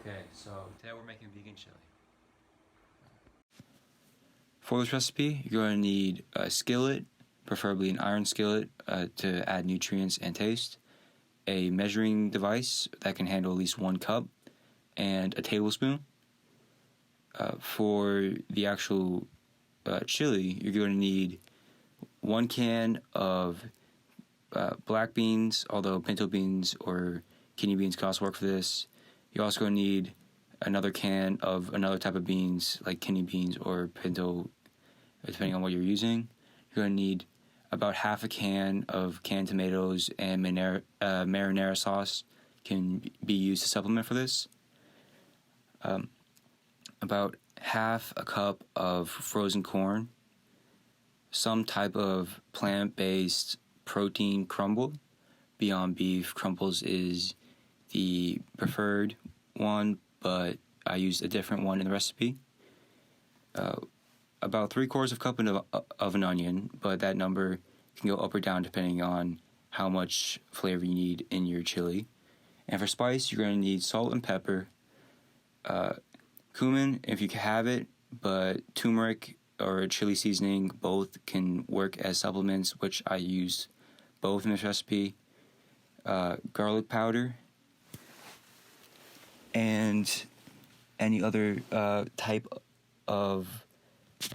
Okay, so today we're making vegan chili. For this recipe, you're going to need a skillet, preferably an iron skillet, to add nutrients and taste, a measuring device that can handle at least 1 cup, and a tablespoon. For the actual chili, you're going to need 1 can of black beans, although pinto beans or kidney beans can also work for this. You're also going to need another can of another type of beans, like kidney beans or pinto, depending on what you're using. You're going to need about half a can of canned tomatoes, and marinara sauce can be used to supplement for this. About half a cup of frozen corn, some type of plant-based protein crumble. Beyond Beef crumbles is the preferred one, but I used a different one in the recipe. About 3/4 of a cup of an onion, but that number can go up or down depending on how much flavor you need in your chili. And for spice, you're going to need salt and pepper, cumin if you can have it, but turmeric or chili seasoning, both can work as supplements, which I use both in this recipe. Garlic powder, and any other type of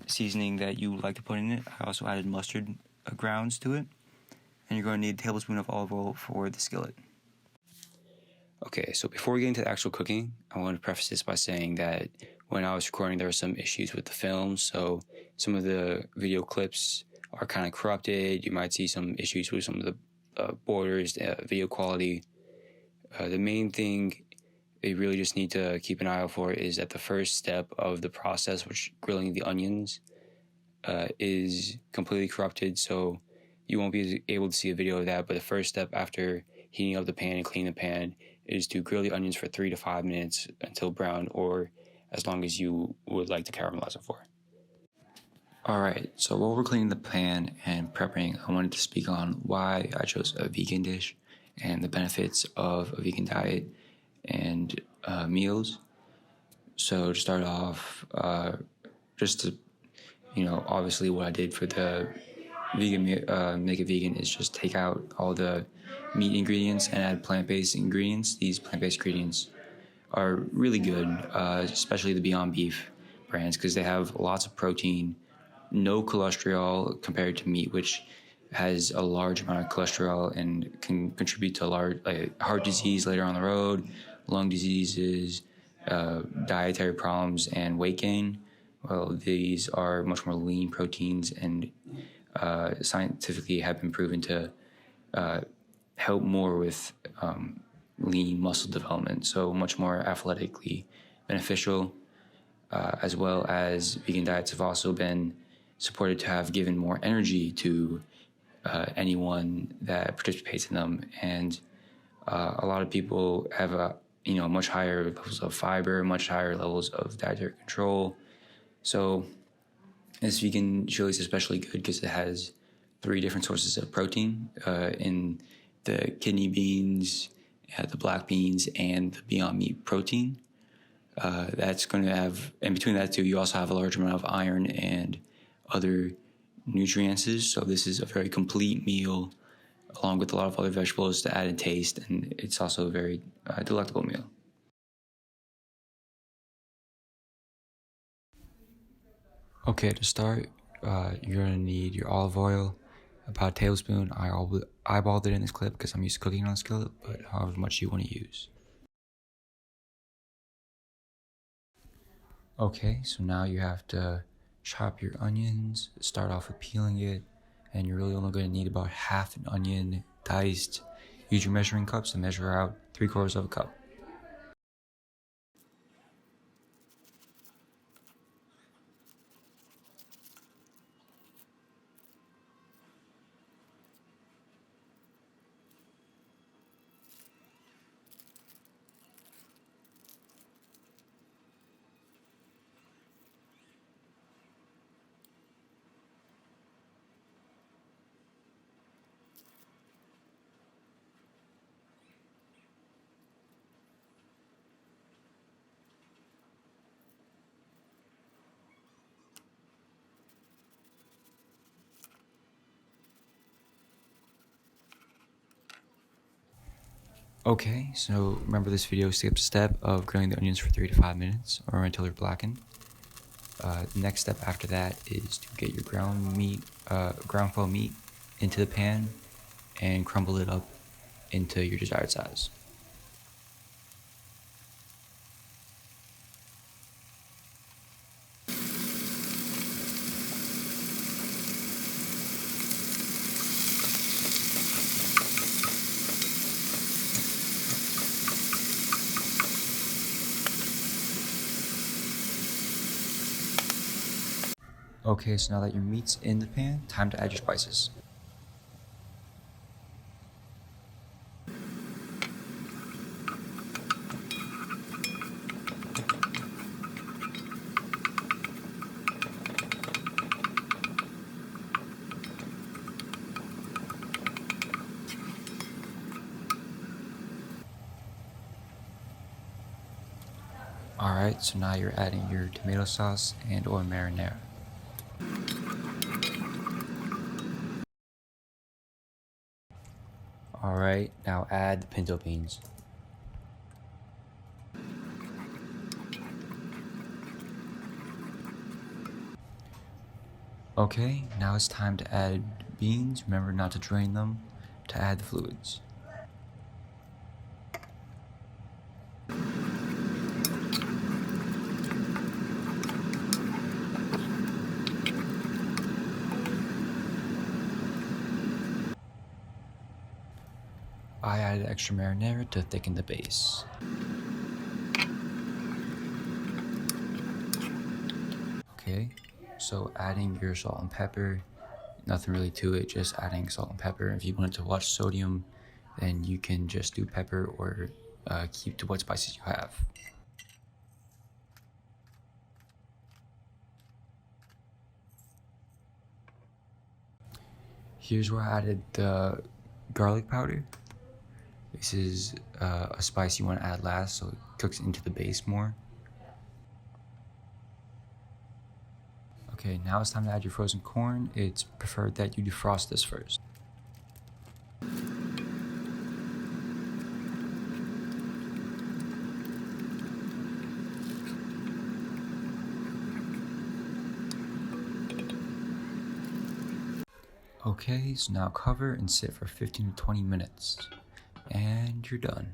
seasoning that you would like to put in it. I also added mustard grounds to it. And you're going to need a tablespoon of olive oil for the skillet. Okay, so before we get into the actual cooking, I want to preface this by saying that when I was recording, there were some issues with the film, so some of the video clips are kind of corrupted. You might see some issues with some of the borders, video quality. The main thing you really just need to keep an eye out for is that the first step of the process, which grilling the onions, is completely corrupted, so you won't be able to see a video of that. But the first step after heating up the pan and cleaning the pan is to grill the onions for 3 to 5 minutes until brown, or as long as you would like to caramelize it for. Alright, so while we're cleaning the pan and prepping, I wanted to speak on why I chose a vegan dish and the benefits of a vegan diet and meals. So to start off, just to, obviously what I did for the vegan make it vegan is just take out all the meat ingredients and add plant-based ingredients. These plant-based ingredients are really good, especially the Beyond Beef brands, because they have lots of protein, no cholesterol compared to meat, which has a large amount of cholesterol and can contribute to heart disease later on the road, lung diseases, dietary problems, and weight gain. Well, these are much more lean proteins and scientifically have been proven to help more with lean muscle development, so much more athletically beneficial, as well as vegan diets have also been supported to have given more energy to anyone that participates in them. And a lot of people have much higher levels of fiber, much higher levels of dietary control. So this vegan chili is especially good because it has 3 different sources of protein in the kidney beans, the black beans, and the Beyond Meat protein. That's going to have, and between that two, you also have a large amount of iron and other nutrients. So this is a very complete meal, along with a lot of other vegetables to add in taste, and it's also a very delectable meal. Okay, to start, you're going to need your olive oil, about a tablespoon. I eyeballed it in this clip because I'm used to cooking on a skillet, but however much you want to use. Okay, so now you have to chop your onions, start off with peeling it, and you're really only going to need about half an onion diced. Use your measuring cups to measure out 3/4 of a cup. Okay, so remember this video skips a step of grilling the onions for 3 to 5 minutes or until they're blackened. The next step after that is to get your ground flow meat into the pan and crumble it up into your desired size. Okay, so now that your meat's in the pan, time to add your spices. Alright, so now you're adding your tomato sauce and or marinara. Alright, now add the pinto beans. Okay, now it's time to add beans. Remember not to drain them to add the fluids. I added extra marinara to thicken the base. Okay, so adding your salt and pepper, nothing really to it, just adding salt and pepper. If you wanted to watch sodium, then you can just do pepper or keep to what spices you have. Here's where I added the garlic powder. This is a spice you want to add last so it cooks into the base more. Okay, now it's time to add your frozen corn. It's preferred that you defrost this first. Okay, so now cover and sit for 15 to 20 minutes. And you're done.